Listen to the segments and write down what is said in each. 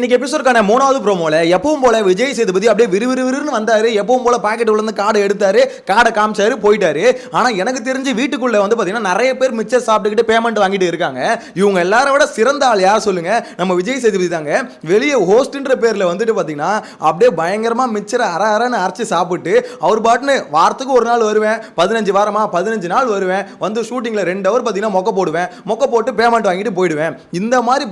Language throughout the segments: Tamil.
இன்னைக்கு எபிசோடுக்கான மூணாவது ப்ரோமோல எப்பவும் போல விஜய் சேதுபதி அப்படியே விறுவிறுன்னு வந்தாரு. எப்பவும் போல பாக்கெட் உள்ள கார்டு எடுத்தாரு, கார்டை காமிச்சாரு, போயிட்டாரு. ஆனா எனக்கு தெரிஞ்சு வீட்டுக்குள்ள வந்து பாத்தீங்கன்னா நிறைய பேர் மிச்சர் சாப்பிட்டுக்கிட்டு பேமெண்ட் வாங்கிட்டு இருக்காங்க. இவங்க எல்லாரை விட சிறந்த ஆள் யார் சொல்லுங்க? நம்ம விஜய் சேதுபதி தாங்க. வெளியே ஹோஸ்ட்ன்ற பேர்ல வந்துட்டு பாத்தீங்கன்னா அப்படியே பயங்கரமா மிச்சர் அரன்னு அரைச்சு சாப்பிட்டு அவர் பாட்டுன்னு வாரத்துக்கு ஒரு நாள் வருவேன், 15 வாரமா 15 நாள் வருவேன், வந்து ஷூட்டிங்ல 2 ஹவர் பாத்தீங்கன்னா மொக்க போடுவேன், மொக்க போட்டு பேமெண்ட் வாங்கிட்டு போயிடுவேன். இந்த மாதிரி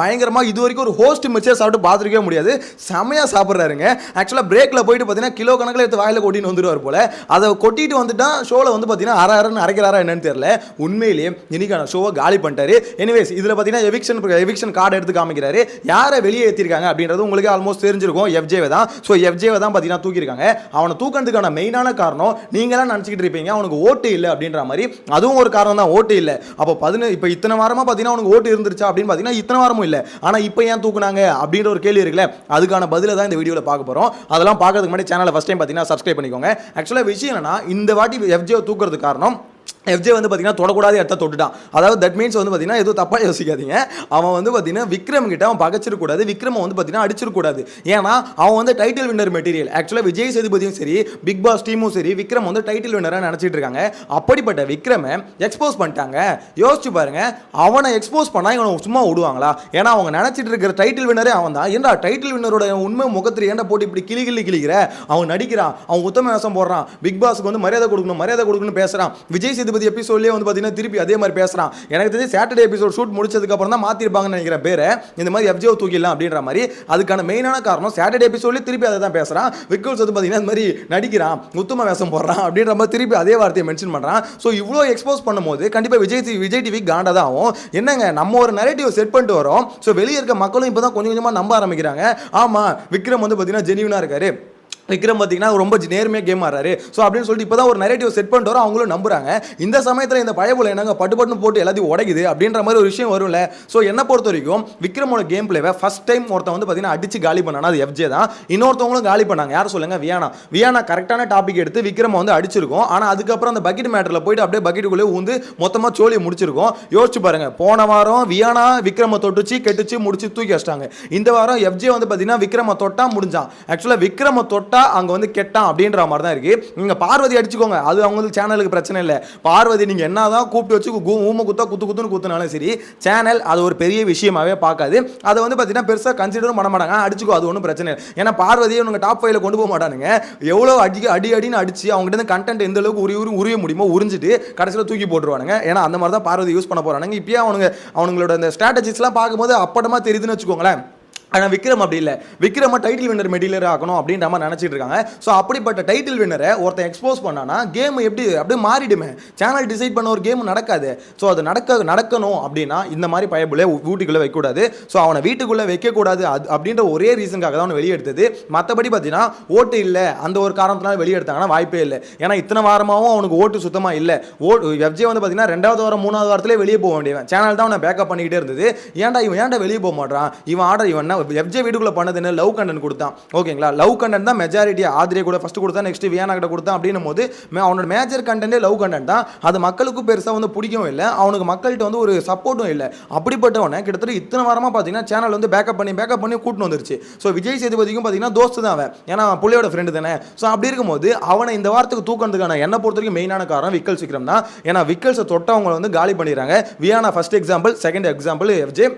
பயங்கரமா இது வரைக்கும் ஒரு ஹோஸ்ட் சாப்பிட்டு பார்த்துருக்கவே முடியாது. செமையா சாப்பிட்றாருங்க. ஆக்சுவலாக பிரேக்ல போயிட்டு பார்த்தீங்கன்னா கிலோ கணக்கில் எடுத்து வாயில கொட்டின்னு வந்துடுவார் போல. அதை கொட்டிட்டு வந்துட்டா ஷோவில் வந்து பார்த்தீங்கன்னா அரன்னு அரைக்கிறாரா என்னன்னு தெரியல. உண்மையிலேயே இன்னைக்கான ஷோவை காலி பண்ணிட்டாரு. எனிவேஸ் இதில் பார்த்தீங்கன்னா எவிக்ஷன் கார்டு எடுத்து காமிக்கிறாரு. யாரை வெளியே ஏற்றிருக்காங்க அப்படின்றது உங்களுக்கு ஆல்மோஸ்ட் தெரிஞ்சிருக்கும். எஃப்ஜேவை தான். ஸோ எஃப்ஜேவை தான் பார்த்தீங்கன்னா தூக்கியிருக்காங்க. அவனை தூக்கிறதுக்கான மெயினான காரணம் நீங்களாம் நினச்சிக்கிட்டு இருப்பீங்க அவனுக்கு ஓட்டு இல்லை அப்படின்ற மாதிரி. அதுவும் ஒரு காரணம் தான், ஓட்டு இல்லை. அப்போ இப்போ இத்தனை வாரமாக பார்த்தீங்கன்னா அவனுக்கு ஓட்டு இருந்துருச்சா அப்படின்னு பார்த்தீங்கன்னா இத்தனை வாரமும் இல்லை. ஆனால் இப்போ ஏன் தூக்குனாங்க அப்படின்ற ஒரு கேள்வி இருக்குல்ல, அதுக்கான பதிலை தான் இந்த வீடியோவில் பார்க்க போகிறோம். அதெல்லாம் பார்க்கறதுக்கு முன்னாடி சேனலை ஃபர்ஸ்ட் டைம் பார்த்தீங்கன்னா சப்ஸ்கிரைப் பண்ணிக்கோங்க. ஆக்சுவலாக விஷயம் என்னன்னா, இந்த வாட்டி எஃப்ஜே தூக்குறதுக்கு காரணம் எஃப்ஜே வந்து பார்த்தீங்கன்னா தொடக்கூடாத இடத்த தொட்டுட்டான். அதாவது தட் மீன்ஸ் வந்து பார்த்தீங்கன்னா எதுவும் தப்பாக யோசிக்காதீங்க. அவன் வந்து பார்த்தீங்கன்னா விக்ரம் கிட்ட அவன் பகச்சிருக்கூடாது, விக்ரம் வந்து பார்த்தீங்கன்னா அடிச்சிருக்கூடாது. ஏன்னா அவன் வந்து டைட்டில் வின்னர் மெட்டீரியல். ஆக்சுவலாக விஜய் சேதுபதியும் சரி, பிக் பாஸ் டீமும் சரி, விக்ரம் வந்து டைட்டில் வின்னராக நினச்சிட்டு இருக்காங்க. அப்படிப்பட்ட விக்ரமை எக்ஸ்போஸ் பண்ணிட்டாங்க. யோசிச்சு பாருங்க, அவனை எக்ஸ்போஸ் பண்ணால் இவனை சும்மா விடுவாங்களா? ஏன்னா அவங்க நினச்சிட்டு இருக்கிற டைட்டில் வின்னரே அவன் தான். ஏன்டா டைட்டில் வின்னரோட உண்மை முகத்தில் ஏன்டா போட்டு இப்படி கிளிக்கிற? அவன் நடிக்கிறான், அவன் உத்தம வேஷம் போடுறான், பிக் பாஸுக்கு வந்து மரியாதை கொடுக்கணும் பேசுறான். விஜய் சேதுபதி எபிசோட்லயே வந்து பாத்தீங்கன்னா திருப்பி அதே மாதிரி பேசுறான். எனக்கு தெரிஞ்சு சாட்டர்டே எபிசோட் ஷூட் முடிச்சதுக்கு அப்புறம் தான் மாத்திருப்பாங்கன்னு நினைக்கிற பேரை இந்த மாதிரி எஃப்ஜே தூக்கிடலாம் அப்படின்ற மாதிரி. அதுக்கான மெயினான காரணம் சாட்டர்டே எபிசோட்லயே திருப்பி அதை தான் பேசுறான். விக்கல்ஸ் வந்து பாத்தீங்கன்னா இந்த மாதிரி நடிக்கிறான், உத்தம வேஷம் போடுறான் அப்படின்ற மாதிரி திருப்பி அதே வார்த்தையை மென்ஷன் பண்றான். ஸோ இவ்வளோ எக்ஸ்போஸ் பண்ணும்போது கண்டிப்பா விஜய் டிவி காண்டா தான் ஆகும். என்னங்க நம்ம ஒரு நரேட்டிவ் செட் பண்ணிட்டு வரோம். ஸோ வெளியே இருக்க மக்களும் இப்பதான் கொஞ்சம் கொஞ்சமா நம்ப ஆரம்பிக்கிறாங்க. ஆமா விக்ரம் வந்து பாத்தீங்கன்னா ஜெனியூனா இருக்காரு, விக்ரம் பார்த்தீங்கன்னா ரொம்ப நேர்மையாக கேம் ஆடுறாரு. ஸோ அப்படின்னு சொல்லிட்டு இப்போ தான் ஒரு நரேட்டிவ் செட் பண்ணிட்டு வரோம், அவங்களும் நம்புறாங்க. இந்த சமயத்தில் இந்த பயபுல என்னங்க பட்டு போட்டு எல்லாத்தையும் உடைக்குது அப்படின்ற மாதிரி ஒரு விஷயம் வரும்ல. ஸோ என்ன பொறுத்த வரைக்கும் விக்ரமோட கேம் பிளேவை ஃபர்ஸ்ட் டைம் ஒருத்தன் வந்து பார்த்தீங்கன்னா அடிச்சு காலி பண்ணானா அது எஃப்ஜே தான். இன்னொருத்தவங்களும் காலி பண்ணாங்க. யார் சொல்லுங்க? வியானா கரெக்டான டாபிக் எடுத்து விக்ரம் வந்து அடிச்சிருக்கோம். ஆனால் அதுக்கப்புறம் அந்த பக்கெட் மேட்டரில் போயிட்டு அப்படியே பக்கெட்டுக்குள்ளே ஊந்து மொத்தமாக சோழியை முடிச்சிருக்கோம். யோசிச்சு பாருங்க, போன வாரம் வியானா விக்ரம தொட்டுச்சு கெட்டுச்சு முடிச்சு தூக்கி வச்சிட்டாங்க. இந்த வாரம் எஃப்ஜே வந்து பார்த்தீங்கன்னா விக்ரம தொட்டா முடிஞ்சான். ஆக்சுவலாக விக்ரம தொட்டா அங்க வந்து கெட்டான் அப்படின்ற மாதிரி தான் இருக்கு. நீங்க பார்வதி அடிச்சுக்கோங்க, அது அவங்களுக்கு சேனலுக்கு பிரச்சனை இல்லை. பார்வதி நீங்க என்னதான் கூப்பிட்டு வச்சு ஊம குத்துன்னு குத்துனாலும் சரி, சேனல் அது ஒரு பெரிய விஷயமாவே பார்க்காது. அதை வந்து பார்த்தீங்கன்னா பெருசாக கன்சிடரும் பண்ண மாட்டாங்க. அடிச்சுக்கோ, அது ஒன்றும் பிரச்சனை இல்லை. ஏன்னா பார்வதியை உங்க டாப் 5ல கொண்டு போக மாட்டானுங்க. எவ்வளோ அடின்னு அடிச்சு அவங்ககிட்ட கண்டென்ட் எந்த அளவுக்கு உரிய முடியுமோ உறிஞ்சிட்டு கடைசியில் தூக்கி போட்டுருவானுங்க. ஏன்னா அந்த மாதிரி தான் பார்வதி யூஸ் பண்ண போறானுங்க. இப்பயே அவங்களோட அந்த ஸ்ட்ராட்டஜிஸ்லாம் பார்க்கும்போது அப்படமா தெரியுதுன்னு வச்சுக்கோங்களேன். ஆனால் விக்ரம் அப்படி இல்லை. விக்ரம டைட்டில் வின்னர் மெட்டீரியல் ஆகணும் அப்படின்ற மாதிரி நினச்சிட்டு இருக்காங்க. ஸோ அப்படிப்பட்ட டைட்டில் வின்னரை ஒருத்தன் எக்ஸ்போஸ் பண்ணானா கேம் எப்படி அப்படியே மாறிடுமே. சேனல் டிசைட் பண்ண ஒரு கேம் நடக்காது. ஸோ அது நடக்கணும் அப்படின்னா இந்த மாதிரி பயப்புள்ளே வீட்டுக்குள்ளே வைக்கக்கூடாது. ஸோ அவனை வீட்டுக்குள்ளே வைக்கக்கூடாது அப்படின்ற ஒரே ரீசனுக்காக தான் அவனை வெளியே எடுத்தது. மற்றபடி பார்த்தீங்கன்னா ஓட்டு இல்லை அந்த ஒரு காரணத்தினால வெளியே எடுத்தாங்கன்னா வாய்ப்பே இல்லை. ஏன்னா இத்தனை வாரமாகவும் அவனுக்கு ஓட்டு சுத்தமாக இல்லை. எஃப்ஜே வந்து பார்த்தீங்கன்னா 2வது வாரம் 3வது வாரத்திலே வெளியே போக வேண்டியவன். சேனல் தான் அவனை பேக்கப் பண்ணிக்கிட்டே இருந்தது. ஏன்டா வெளியே போக மாட்டான் இவன்? ஆர்டர் இவன் எஃப்ஜே வீட்டுக்குள்ள பண்ணது என்ன? லவ் கண்டென்ட் கொடுத்தான். ஓகேங்களா? லவ் கண்டென்ட் தான் மெஜாரிட்டி. ஆதிரே கூட ஃபர்ஸ்ட் கொடுத்தா, நெக்ஸ்ட் வியானா கிட்ட கொடுத்தான். அப்படின்னும் போது அவனோட மேஜர் கண்டென்ட்டே லவ் கண்டென்ட் தான். அது மக்களுக்கும் பெருசாக வந்து பிடிக்கவும் இல்லை, அவனுக்கு மக்கள்கிட்ட வந்து ஒரு சப்போர்ட்டும் இல்லை. அப்படிப்பட்டவனை கிட்டத்தட்ட இத்தனை வாரமாக பார்த்தீங்கன்னா சேனல் வந்து பேக்கப் பண்ணி கூட்டின்னு வந்துருச்சு. ஸோ விஜய் சேதுபதிக்கும் பார்த்தீங்கன்னா தோஸ்து தான் அவன், ஏன்னா புள்ளையோட ஃப்ரெண்டு தானே. ஸோ அப்படி இருக்கும்போது அவனை இந்த வாரத்துக்கு தூக்கிறதுக்கான என்ன பொறுத்த வரைக்கும் மெயினான காரணம் விக்கல்ஸ் விக்ரம் தான். ஏன்னா விக்கல்ஸை தொட்டவங்களை வந்து காலி பண்ணிடுறாங்க. வியானா ஃபர்ஸ்ட் எக்ஸாம்பிள், செகண்ட் எக்ஸாம்பிள் எஃப்ஜே.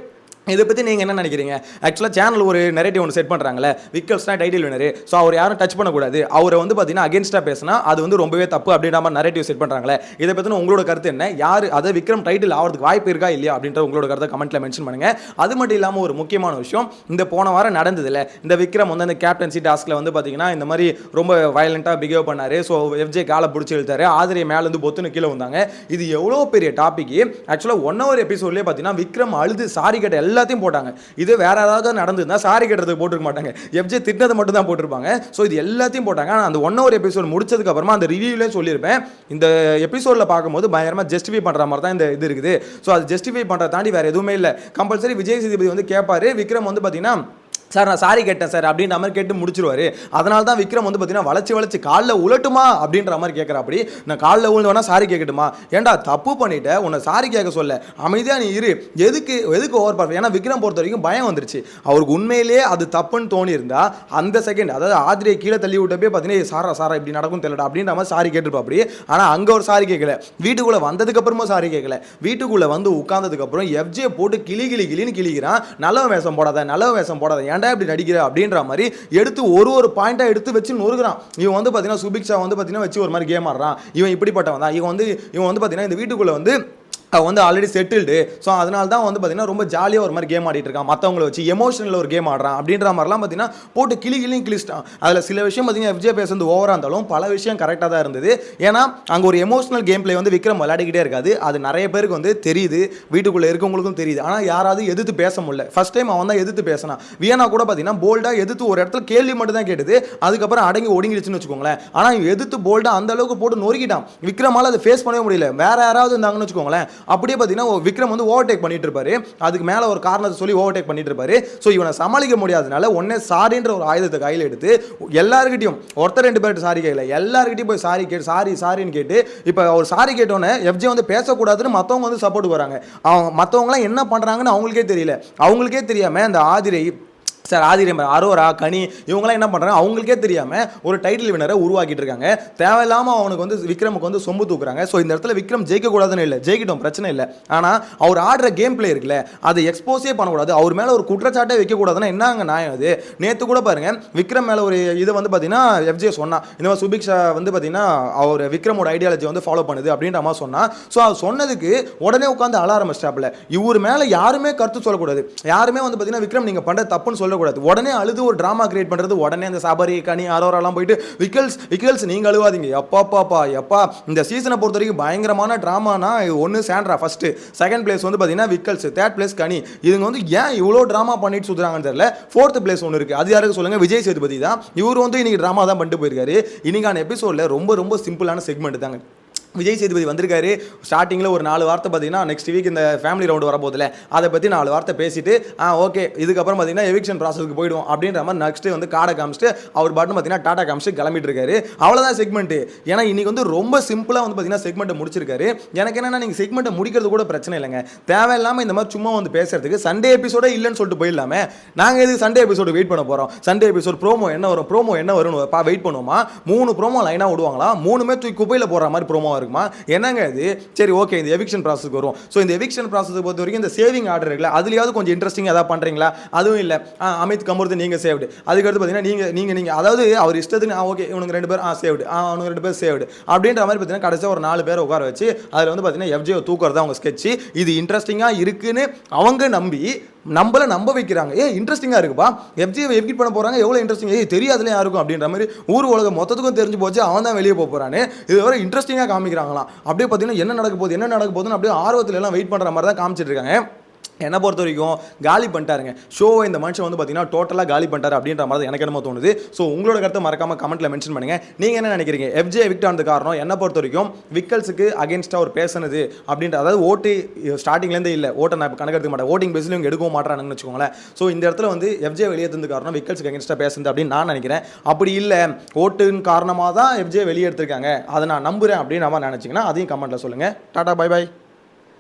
இதை பற்றி நீங்கள் என்ன நினைக்கிறீங்க? ஆக்சுவலாக சேனல் ஒரு நெரேட்டிவ் ஒன்று செட் பண்ணுறாங்களே, விக்கல்ஸ்னா டைட்டில் வினரு, ஸோ அவர் யாரும் டச் பண்ணக்கூடாது, அவரை வந்து பார்த்தீங்கன்னா அகேன்ஸ்டாக பேசினா அது வந்து ரொம்பவே தப்பு அப்படின்ற மாதிரி நெரேட்டிவ் செட் பண்ணுறாங்களே. இதை பற்றின உங்களோட கருத்து என்ன? யார் அதை விக்ரம் டைட்டில் ஆகிறதுக்கு வாய்ப்பு இருக்கா இல்லையா அப்படின்ற உங்களோட கருத்தை கமெண்ட்டில் மென்ஷன் பண்ணுங்கள். அது மட்டும் இல்லாமல் ஒரு முக்கியமான விஷயம், இந்த போன வாரம் நடந்ததில்ல, இந்த விக்ரம் வந்து அந்த கேப்டன்சி டாஸ்கில் வந்து பார்த்தீங்கன்னா இந்த மாதிரி ரொம்ப வயலண்ட்டாக பிஹேவ் பண்ணார். ஸோ எஃப்ஜே காலை பிடிச்சி இழுத்தாரு, ஆதிரியை மேலேருந்து பொத்துன்னு கீழே வந்தாங்க. இது எவ்வளோ பெரிய டாபிக். ஆக்சுவலாக 1 hour எபிசோட்லேயே பார்த்தீங்கன்னா விக்ரம் அழுது சாரி கேட்ட எல்லாத்தையும் போட்டாங்க. இது வேற ஏதாவது நடந்ததுன்னா சாரி கேட்டதுக்கு போட்டுருக்க மாட்டாங்க, எஃப்ஜே திட்டத்தை மட்டும் தான் போட்டிருப்பாங்க. ஸோ இது எல்லாத்தையும் போட்டாங்க. ஆனால் அந்த 1 hour எபிசோட் முடிச்சதுக்கு அப்புறமா அந்த ரிவ்யூலேயே சொல்லியிருப்பேன், இந்த எபிசோடில் பார்க்கும்போது பயங்கரமாக ஜஸ்டிஃபை பண்ணுற மாதிரி தான் இந்த இது இருக்குது. ஸோ அது ஜஸ்டிஃபை பண்ணுறத தாண்டி வேறு எதுவுமே இல்லை. கம்பல்சரி விஜய் சேதுபதி வந்து கேட்பாரு, விக்ரம் வந்து பார்த்தீங்கன்னா சார் நான் சாரி கேட்டேன் சார் அப்படின்ற மாதிரி கேட்டு முடிச்சிருவாரு. அதனால தான் விக்ரம் வந்து பார்த்தீங்கன்னா வளைச்சு காலில் உழட்டுமா அப்படின்ற மாதிரி கேட்குறாப்படி. நான் காலில் விழுந்து வேணா சாரி கேட்கட்டுமா? ஏன்டா தப்பு பண்ணிட்ட, உன்னை சாரி கேட்க சொல்ல, அமைதியாக நீ இரு. எதுக்கு ஓவர் பவர்? ஏன்னா விக்ரம் பொறுத்த வரைக்கும் பயம் வந்துருச்சு. அவருக்கு உண்மையிலேயே அது தப்புன்னு தோணி இருந்தா அந்த செகண்ட், அதாவது ஆதிரியை கீழே தள்ளி விட்டப்பே பார்த்தீங்கன்னா சாரா இப்படி நடக்கும் தெரியல அப்படின்ற மாதிரி சாரி கேட்டுருப்பா அப்படி. ஆனால் அங்கே ஒரு சாரி கேட்கல, வீட்டுக்குள்ளே வந்ததுக்கு அப்புறமா சாரி கேட்கல. வீட்டுக்குள்ளே வந்து உட்கார்ந்ததுக்கு அப்புறம் எஃப்ஜே போட்டு கிளின்னு கிளிக்கிறான். நல்ல வேஷம் போடாத ஏன்டா இப்படி நடிக்கிற அப்படின்ற மாதிரி எடுத்து ஒரு பாயிண்டா எடுத்து வச்சு நொறுக்குறான். இவன் வந்து பார்த்தீங்கன்னா சுபிக்ஷா வந்து பார்த்தீங்கன்னா வச்சு ஒரு மாதிரி கேம் ஆடுறான். இவன் இப்படிப்பட்டவன் தான். இவன் வந்து பார்த்தீங்கன்னா இந்த வீட்டுக்குள்ளே வந்து அவன் வந்து ஆல்ரெடி செட்டில்டு. ஸோ அதனால தான் வந்து பார்த்தீங்கன்னா ரொம்ப ஜாலியாக ஒரு மாதிரி கேம் ஆடிட்டு இருக்கான், மற்றவங்களை வச்சு எமோஷனில் ஒரு கேம் ஆடுறான் அப்படின்ற மாதிரிலாம் பார்த்தீங்கன்னா போட்டு கிளிச்சிட்டான். அதில் சில விஷயம் பார்த்தீங்கன்னா எஃப்ஜே பேசுறது ஓவராக இருந்தாலும் பல விஷயம் கரெக்டாக தான் இருந்தது. ஏன்னா அங்கே ஒரு எமோஷனல் கேம் பிளே வந்து விக்ரம் விளையாடிக்கிட்டே இருக்காது. அது நிறைய பேருக்கு வந்து தெரியுது, வீட்டுக்குள்ளே இருக்கவங்களுக்கும் தெரியுது. ஆனால் யாராவது எதிர்த்து பேச முடியல. ஃபர்ஸ்ட் டைம் அவன் தான் எதிர்த்து பேசினான். வியனா கூட பார்த்தீங்கன்னா போல்டாக எதிர்த்து ஒரு இடத்துல கேள்வி மட்டும் தான் கேட்டுது, அதுக்கப்புறம் அடங்கி ஒடுங்கிடுச்சுன்னு வச்சுக்கோங்களேன். ஆனால் இவன் எதிர்த்து போல்டாக அந்த அளவுக்கு போட்டு நொறுக்கிட்டான். விக்ரமால் அதை ஃபேஸ் பண்ணவே முடியல. வேற யாராவது இருந்தாங்கன்னு வச்சுக்கோங்களேன், அப்படியே பார்த்தீங்கன்னா விக்ரம் வந்து ஓவர்டேக் பண்ணிட்டு இருப்பாரு. அதுக்கு மேல ஒரு காரணத்தை சொல்லி ஓவர்டேக் பண்ணிட்டு இருப்பாரு. ஸோ இவனை சமாளிக்க முடியாதனால உடனே சாரின்ற ஒரு ஆயுதத்தை கையில் எடுத்து எல்லாருக்கிட்டையும், ஒருத்தர் 2 பேர்கிட்ட சாரி கேட்கல, எல்லாருக்கிட்டையும் போய் சாரின்னு கேட்டு இப்போ அவர் சாரி கேட்டோன்னே எஃப்ஜே வந்து பேசக்கூடாதுன்னு மற்றவங்க வந்து சப்போர்ட் வராங்க. அவங்க மற்றவங்களாம் என்ன பண்ணுறாங்கன்னு அவங்களுக்கே தெரியல. அவங்களுக்கே தெரியாமல் அந்த ஆதிரை சார் அரோரா கனி இவங்களாம் என்ன பண்ணுறாங்க, அவங்களுக்கே தெரியாமல் ஒரு டைட்டில் வினரை உருவாக்கிட்டு இருக்காங்க. தேவையில்லாமல் அவனுக்கு வந்து விக்ரமுக்கு வந்து சொம்பு தூக்குறாங்க. ஸோ இந்த இடத்துல விக்ரம் ஜெயிக்கக்கூடாதுன்னு இல்லை, ஜெயிக்கிட்டோம் பிரச்சனை இல்லை. ஆனால் அவர் ஆடுற கேம் பிளே இருக்குல்ல, அதை எக்ஸ்போஸே பண்ணக்கூடாது, அவர் மேலே ஒரு குற்றச்சாட்டே வைக்கக்கூடாதுன்னா என்னங்க நியாயம் அது? நேற்று கூட பாருங்க விக்ரம் மேலே ஒரு இதை வந்து பார்த்தீங்கன்னா எஃப்ஜே சொன்னா, இந்த மாதிரி சுபிக்ஷா வந்து பார்த்தீங்கன்னா அவர் விக்ரமோட ஐடியாலஜி வந்து ஃபாலோ பண்ணுது அப்படின்ற மாதிரி சொன்னா. ஸோ அது சொன்னதுக்கு உடனே உட்காந்து அழ ஆரம்பிச்சிட்டாப்ல. இவர் மேலே யாருமே கருத்து சொல்லக்கூடாது, யாருமே வந்து பார்த்தீங்கன்னா விக்ரம் நீங்கள் பண்ணுற தப்புன்னு சொல்ல கூடாது. உடனே அழுது ஒரு டிராமா கிரியேட் பண்றது. உடனே அந்த சபரி கனி அரோராலாம் போயிட்டு விக்கல்ஸ் நீங்க அழுவாதீங்க, எப்பா இந்த சீசனை பொறுத்த வரைக்கும் பயங்கரமான டிராமானா ஒன்னு சாண்ட்ரா ஃபர்ஸ்ட், செகண்ட் பிளேஸ் வந்து பாத்தீங்கன்னா விக்கல்ஸ், தேர்ட் பிளேஸ் கனி. இதுங்க வந்து ஏன் இவ்வளோ டிராமா பண்ணிட்டு சுத்துறாங்கன்னு தெரியல. ஃபோர்த் பிளேஸ் ஒன்று இருக்கு, அது யாருக்கு சொல்லுங்க? விஜய் சேதுபதி தான். இவர் வந்து இன்னைக்கு டிராமா தான் பண்ணிட்டு போயிருக்காரு. இன்னைக்கான எபிசோட்ல ரொம்ப சிம்பிளான செக்மெண்ட் தாங்க. விஜய் சேதுபதி வந்திருக்காரு. ஸ்டார்டிங்கில் ஒரு 4 வார்த்தை பார்த்தீங்கன்னா நெக்ஸ்ட் வீக் இந்த ஃபேமிலி ரவுண்டு வரப்போதில்ல, அதை பற்றி 4 வார்த்தை பேசிட்டு ஓகே இதுக்கப்புறம் பார்த்தீங்கன்னா எவிக்ஷன் ப்ராசஸ்க்கு போயிடும் அப்படின்ற மாதிரி நெக்ஸ்ட்டு வந்து காடை காமிச்சிட்டு அவர் பாட்டு பார்த்தீங்கன்னா டாடா காமிச்சிட்டு கிளம்பிட்டு இருக்காரு. அவ்வளோதான் செக்மெண்ட்டு. ஏன்னா இன்னைக்கு வந்து ரொம்ப சிம்பிளாக வந்து பார்த்தீங்கன்னா செக்மெண்ட்டை முடிச்சிருக்காரு. எனக்கு என்னன்னா நீங்கள் செக்மெண்ட்டை முடிக்கிறது கூட பிரச்சனை இல்லைங்க, தேவையில்லாமல் இந்த மாதிரி சும்மா வந்து பேசுறதுக்கு சண்டே எபிசோடே இல்லைன்னு சொல்லிட்டு போயிடலாமே. நாங்கள் எதுக்கு சண்டே எபிசோடு வெயிட் பண்ண போகிறோம்? சண்டே எபிசோட் ப்ரோமோ என்ன வரும்னு வெயிட் பண்ணுவோமா? 3 ப்ரோமோ லைனாக விடுவாங்களா? 3மே தூக்கி குப்பையில் போடுற மாதிரி ப்ரோமோ இருக்குமா? என்னங்க இது? சரி ஓகே, இந்த எவிக்ஷன் ப்ராசஸ்க்கு வரும். ஸோ இந்த எவிக்ஷன் ப்ராசஸ் பொறுத்த வரைக்கும் இந்த சேவிங் ஆர்டர் இருக்குல்ல, அதுலயாவது கொஞ்சம் இன்ட்ரெஸ்டிங் ஏதாவது பண்றீங்களா? அதுவும் இல்லை. அமித் கமருது நீங்க சேவ்டு, அதுக்கடுத்து பார்த்தீங்கன்னா நீங்க அதாவது அவர் இஷ்டத்துக்கு ஓகே இவனுக்கு 2 பேர் சேவ்டு, அவனுக்கு 2 பேர் சேவ்டு அப்படின்ற மாதிரி பார்த்தீங்கன்னா கடைசியாக ஒரு 4 பேரை உட்கார வச்சு அதில் வந்து பார்த்தீங்கன்னா எஃப்ஜே தூக்குறதா அவங்க ஸ்கெட்ச். இது இன்ட்ரெஸ்டிங்காக இருக்குன்னு அவங்க நம்ப வைக்கிறாங்க. இன்ட்ரெஸ்டிங்காக இருக்குப்பா, எஃப்ஜியை எவிக்ட் பண்ண போகிறாங்க, எவ்வளோ இன்ட்ரெஸ்டிங், தெரியாதுல யாருக்கும் அப்படின்ற மாதிரி ஊர் உலகம் மொத்தத்துக்கும் தெரிஞ்சு போச்சு, அவன் தான் வெளியே போகிறான்னு. இது வரை இன்ட்ரெஸ்டிங்காக காமிக்கிறாங்களாம். அப்படியே பார்த்தீங்கன்னா என்ன நடக்க போகுதுன்னு அப்படியே ஆர்வத்தில் எல்லாம் வெயிட் பண்ணுற மாதிரி தான் காமிச்சிட்டு இருக்காங்க. என்னை பொறுத்த வரைக்கும் காலி பண்ணிட்டாருங்க ஷோவை. இந்த மனுஷன் வந்து பார்த்தீங்கன்னா டோட்டலாக காலி பண்ணிட்டாரு அப்படின்ற மாதிரி எனக்கு என்னமோ தோணுது. ஸோ உங்களோட கருத்தை மறக்காமல் கமெண்ட்டில் மென்ஷன் பண்ணுங்கள். நீங்கள் என்ன நினைக்கிறீங்க? எஃப்ஜே எவிக்ட் ஆனது காரணம் என்னை பொறுத்த வரைக்கும் விக்கல்ஸுக்கு அகேன்ஸ்டாக ஒரு பேசுனது அப்படின்ற, அதாவது ஓட்டு ஸ்டார்டிங்லேருந்தே இல்லை, ஓட்டை நான் இப்போ கணக்கெடுக்க மாட்டேன், ஓட்டிங் பேஸில் இவங்க எடுக்கவும் மாட்டானுங்கன்னு வச்சுக்கோங்களேன். ஸோ இந்த இடத்துல வந்து எஃப்ஜே வெளியே தந்து காரணம் விக்கல்ஸுக்கு அகேன்ஸ்டாக பேசுனது அப்படின்னு நான் நினைக்கிறேன். அப்படி இல்லை, ஓட்டுன்னு காரணமாக தான் எஃப்ஜே வெளியே எடுத்திருக்காங்க, அதை நான் நம்புகிறேன் அப்படின்னு நம்ம நினச்சிங்கன்னா அதையும் கமெண்ட்டில் சொல்லுங்கள். Tata bye bye.